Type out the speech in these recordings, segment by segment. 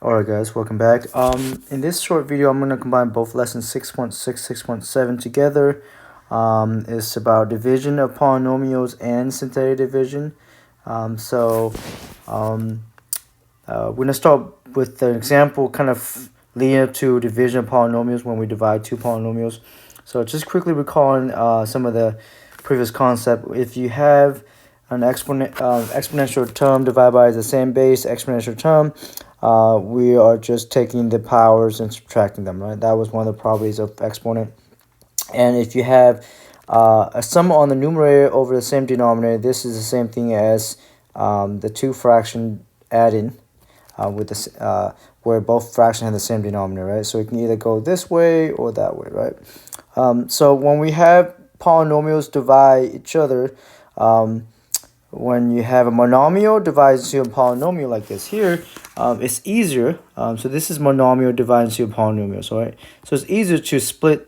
Alright guys, welcome back. In this short video, I'm going to combine both lessons 6.6, 6.7 together. It's about division of polynomials and synthetic division. We're going to start with an example kind of leading up to division of polynomials when we divide two polynomials. So just quickly recalling some of the previous concept. If you have an exponential term divided by the same base exponential term, we are just taking the powers and subtracting them, right? That was one of the properties of exponent. And if you have a sum on the numerator over the same denominator, this is the same thing as the two fraction adding with this where both fractions have the same denominator, right? So it can either go this way or that way, right? So when we have polynomials divide each other, when you have a monomial divided into a polynomial like this here, it's easier. So this is monomial divided into a polynomial, so right. So it's easier to split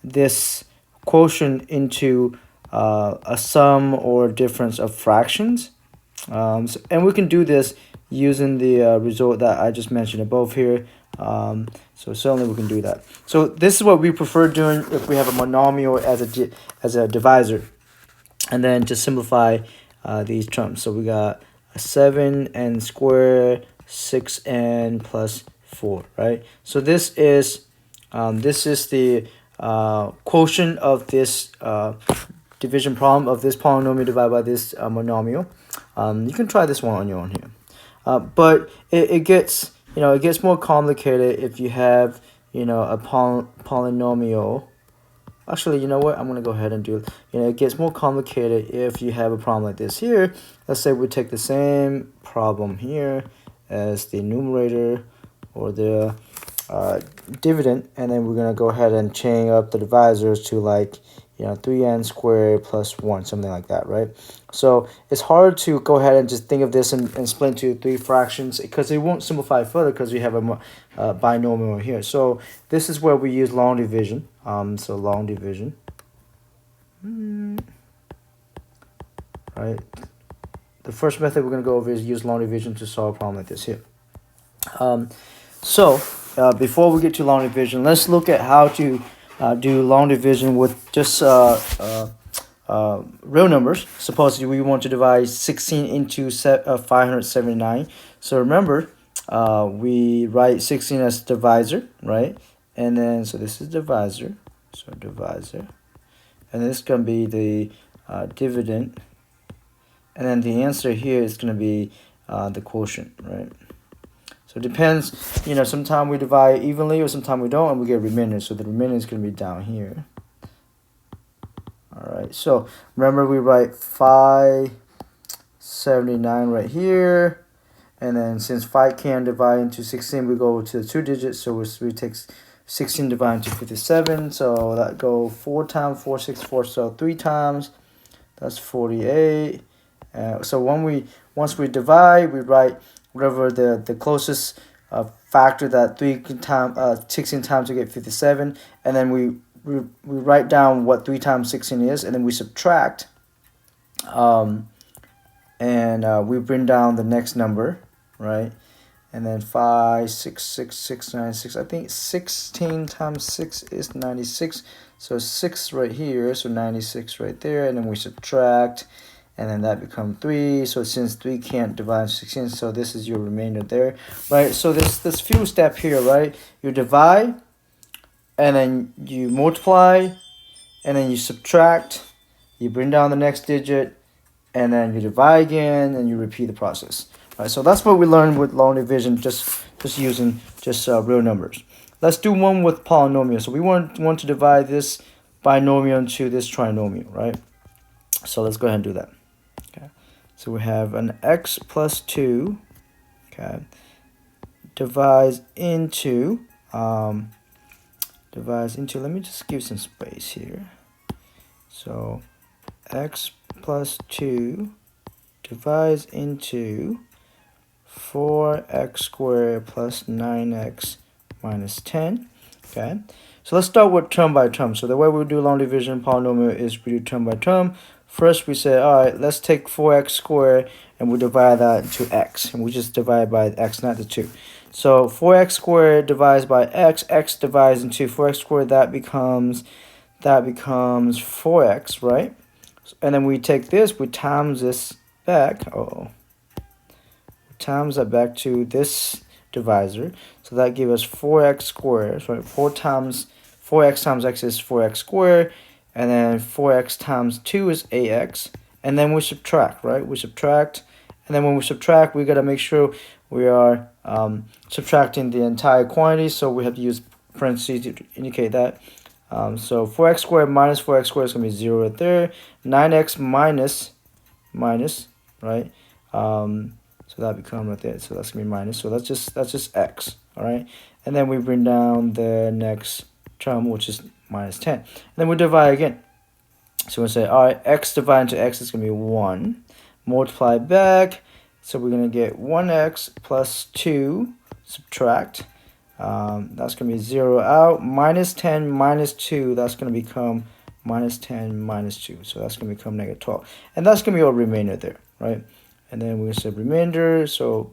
this quotient into a sum or difference of fractions, and we can do this using the result that I just mentioned above here. So certainly we can do that. So this is what we prefer doing if we have a monomial as a divisor. And then to simplify these terms, so we got a 7n squared 6n plus 4, right? So this is the quotient of this division problem of this polynomial divided by this monomial. You can try this one on your own here, but it gets more complicated if you have a polynomial. Actually, you know what? I'm going to go ahead and do it. It gets more complicated if you have a problem like this here. Let's say we take the same problem here as the numerator or the dividend, and then we're going to go ahead and chain up the divisors to 3n squared plus 1, something like that, right? So it's hard to go ahead and just think of this and split into three fractions because it won't simplify further because we have a binomial here. So this is where we use long division. So long division, right? The first method we're going to go over is use long division to solve a problem like this here. Before we get to long division, let's look at how to do long division with just real numbers. Suppose we want to divide 16 into 579. So remember, we write 16 as divisor, right? And then, so this is divisor, so divisor. And this is going to be the dividend. And then the answer here is going to be the quotient, right? So it depends, sometimes we divide evenly or sometimes we don't, and we get remainder. So the remainder is going to be down here. All right, so remember we write 579 right here. And then since 5 can't divide into 16, we go to the 2 digits. So we take 16 divided into 57. So that go 4 times 4, 64. So 3 times, that's 48. So once we divide, we write whatever the closest factor that 16 times to get 57, and then we write down what 3 times 16 is, and then we subtract, and we bring down the next number, right? And then 5, 6, 6, 6, 9, 6. I think 16 times 6 is 96. So 6 right here, so 96 right there, and then we subtract. And then that becomes 3. So since 3 can't divide into 16, so this is your remainder there, right? So this few step here, right? You divide, and then you multiply, and then you subtract. You bring down the next digit, and then you divide again, and you repeat the process. Right? So that's what we learned with long division, just using real numbers. Let's do one with polynomial. So we want to divide this binomial into this trinomial, right? So let's go ahead and do that. Okay, so we have an x plus 2, okay, divides into, let me just give some space here. So x plus 2 divides into 4x squared plus 9x minus 10, okay. So let's start with term by term. So the way we do long division polynomial is we do term by term. first we say, all right, let's take 4x squared and we divide that into x. And we just divide by x, not the 2. So 4x squared divides by x. X divides into 4x squared. That becomes 4x, right? And then we take this, we times this back. Times that back to this divisor. So that gives us 4x squared. So 4x times x is 4x squared. And then 4x times 2 is ax. And then we subtract, right? We subtract. And then when we subtract, we got to make sure we are subtracting the entire quantity. So we have to use parentheses to indicate that. So 4x squared minus 4x squared is going to be 0 right there. 9x minus, right? So that becomes right there. So that's going to be minus. So that's just x, all right? And then we bring down the next term, which is minus 10. And then we divide again. So we'll say, all right, x divided into x is going to be 1. Multiply back. So we're going to get 1x plus 2, subtract. That's going to be 0 out. Minus 10 minus 2, that's going to become minus 10 minus 2. So that's going to become negative 12. And that's going to be our remainder there, right? And then we say remainder. So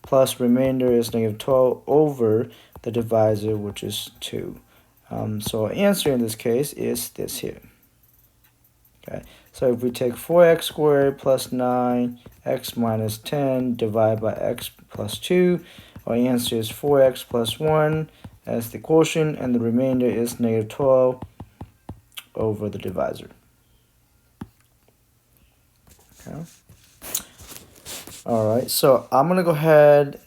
plus remainder is negative 12 over the divisor, which is 2. So our answer in this case is this here. Okay, so if we take 4x squared plus 9x minus 10 divided by x plus 2, our answer is 4x plus 1 as the quotient, and the remainder is negative 12 over the divisor. Okay. All right, so I'm going to go ahead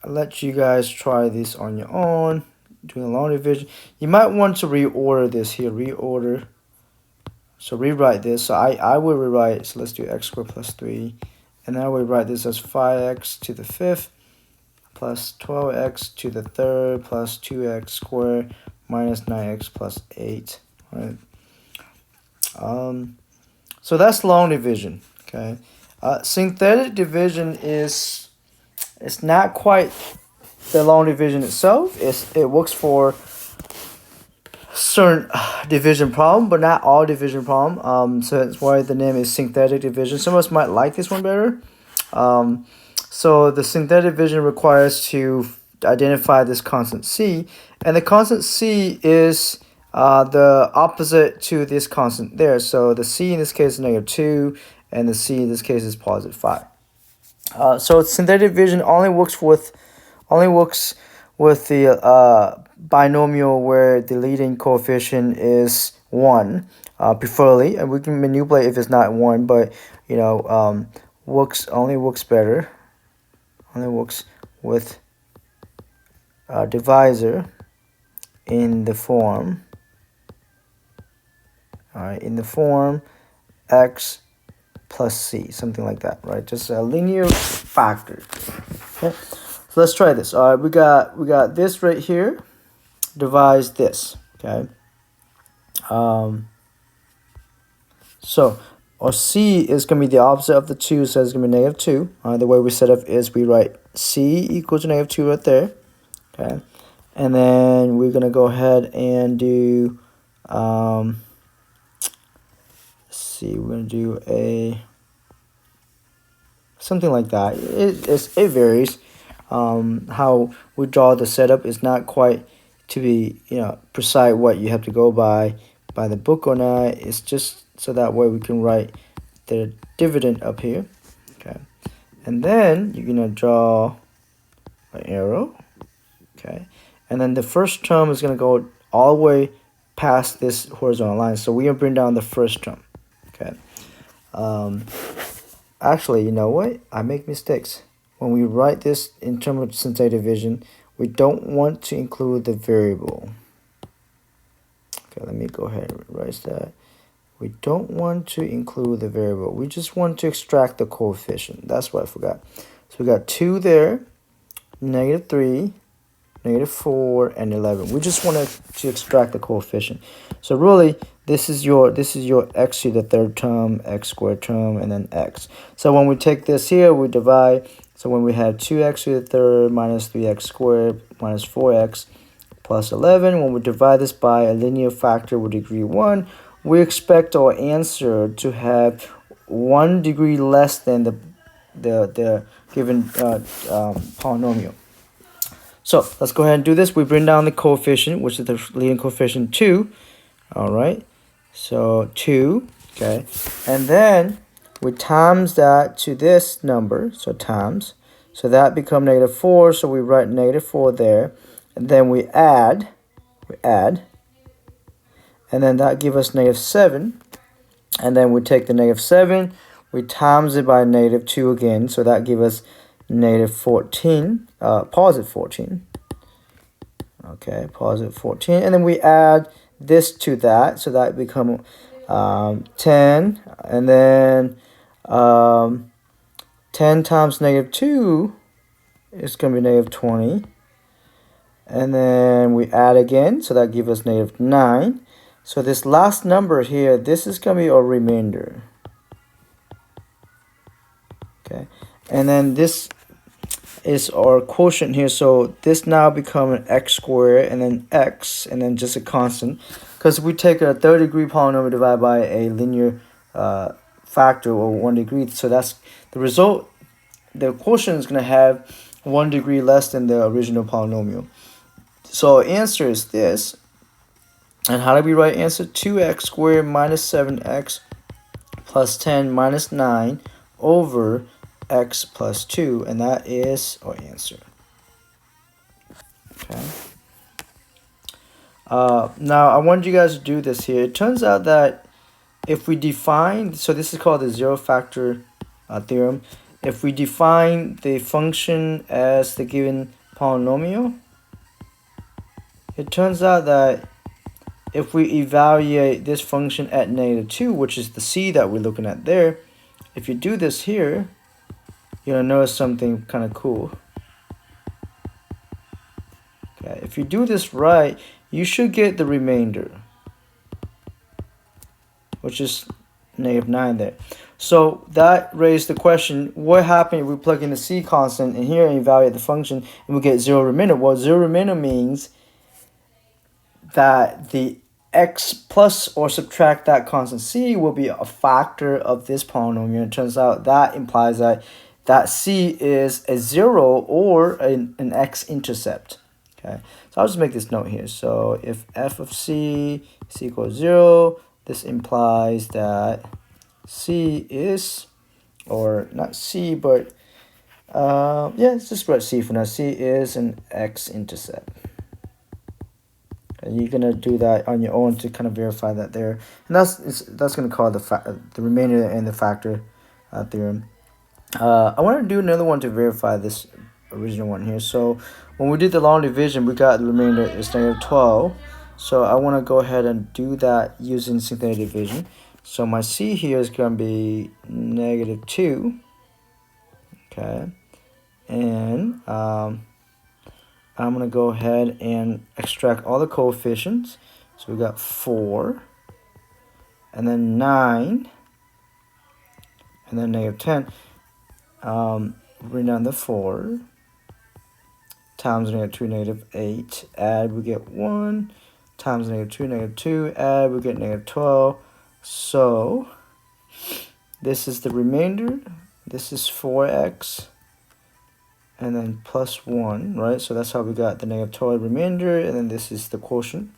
and let you guys try this on your own, doing a long division. You might want to reorder this here, reorder. So rewrite this. So I will rewrite, so let's do x squared plus 3. And then I will write this as 5x to the 5th plus 12x to the 3rd plus 2x squared minus 9x plus 8. Right. So that's long division. Okay. Synthetic division is, it's not quite the long division itself. It works for certain division problem, but not all division problem. So that's why the name is synthetic division. Some of us might like this one better. So the synthetic division requires to identify this constant c, and the constant c is the opposite to this constant there. So the c in this case is negative 2, and the c in this case is positive 5. So synthetic division only works with the binomial where the leading coefficient is 1, preferably, and we can manipulate if it's not 1, but you know, only works with divisor in the form, all right, in the form x plus c, something like that, right? Just a linear factor. Okay. So let's try this. All right, we got this right here divides this. Okay. So our c is going to be the opposite of the 2, so it's going to be negative 2. The way we set up is we write c equals to negative 2 right there. Okay. And then we're going to go ahead and do, let's see, we're going to do a, something like that. It varies. How we draw the setup is not quite to be, you know, precise what you have to go by the book or not. It's just so that way we can write the dividend up here. Okay, and then you're gonna draw an arrow. Okay, and then the first term is gonna go all the way past this horizontal line, so we're gonna bring down the first term. Okay. Actually, you know what, I make mistakes when we write this in terms of synthetic division. We don't want to include the variable. Okay, let me go ahead and write that. We don't want to include the variable. We just want to extract the coefficient. That's what I forgot. So we got 2 there, negative 3, negative 4, and 11. We just want to extract the coefficient. So really, this is your x to the 3rd term, x squared term, and then x. So when we take this here, we divide. So when we have 2x to the 3rd minus 3x squared minus 4x plus 11, when we divide this by a linear factor with degree 1, we expect our answer to have 1 degree less than the given polynomial. So let's go ahead and do this. We bring down the coefficient, which is the leading coefficient 2. All right, so 2, okay, and then we times that to this number, so times, so that become -4, so we write -4 there, and then we add, and then that gives us -7, and then we take the -7, we times it by -2 again, so that gives us -14, positive 14, okay, positive 14, and then we add this to that, so that become 10, and then 10 times -2 is going to be -20, and then we add again, so that gives us -9. So this last number here, this is going to be our remainder, okay, and then this is our quotient here, so this now become an x squared and then x and then just a constant, because we take a third degree polynomial divided by a linear factor or 1 degree, so that's the result. The quotient is going to have 1 degree less than the original polynomial. So our answer is this, and how do we write answer? 2x squared minus 7x plus 10 minus 9 over x plus 2, and that is our answer. Okay. Now I wanted you guys to do this here. It turns out that if we define, so this is called the zero factor theorem. If we define the function as the given polynomial, it turns out that if we evaluate this function at -2, which is the c that we're looking at there, if you do this here, you're gonna notice something kind of cool. Okay, if you do this right, you should get the remainder, which is -9 there. So that raised the question, what happens if we plug in the c constant in here and evaluate the function and we get 0 remainder? Well, 0 remainder means that the x plus or subtract that constant c will be a factor of this polynomial. It turns out that implies that c is a 0 or an x-intercept. Okay, so I'll just make this note here. So if f of c is equal to 0, this implies that c is, or not c, but yeah, let's just write c for now. C is an x-intercept. And you're gonna do that on your own to kind of verify that there, and that's gonna call the remainder and the factor theorem. I want to do another one to verify this original one here. So when we did the long division, we got the remainder is -12. So I want to go ahead and do that using synthetic division. So my c here is going to be -2. Okay, and I'm going to go ahead and extract all the coefficients. So we got 4, and then 9, and then -10. Bring down the 4 times -2, -8. Add, we get 1 times -2, -2. Add, we get -12. So this is the remainder. This is 4x. And then plus 1, right? So that's how we got the -12 remainder, and then this is the quotient.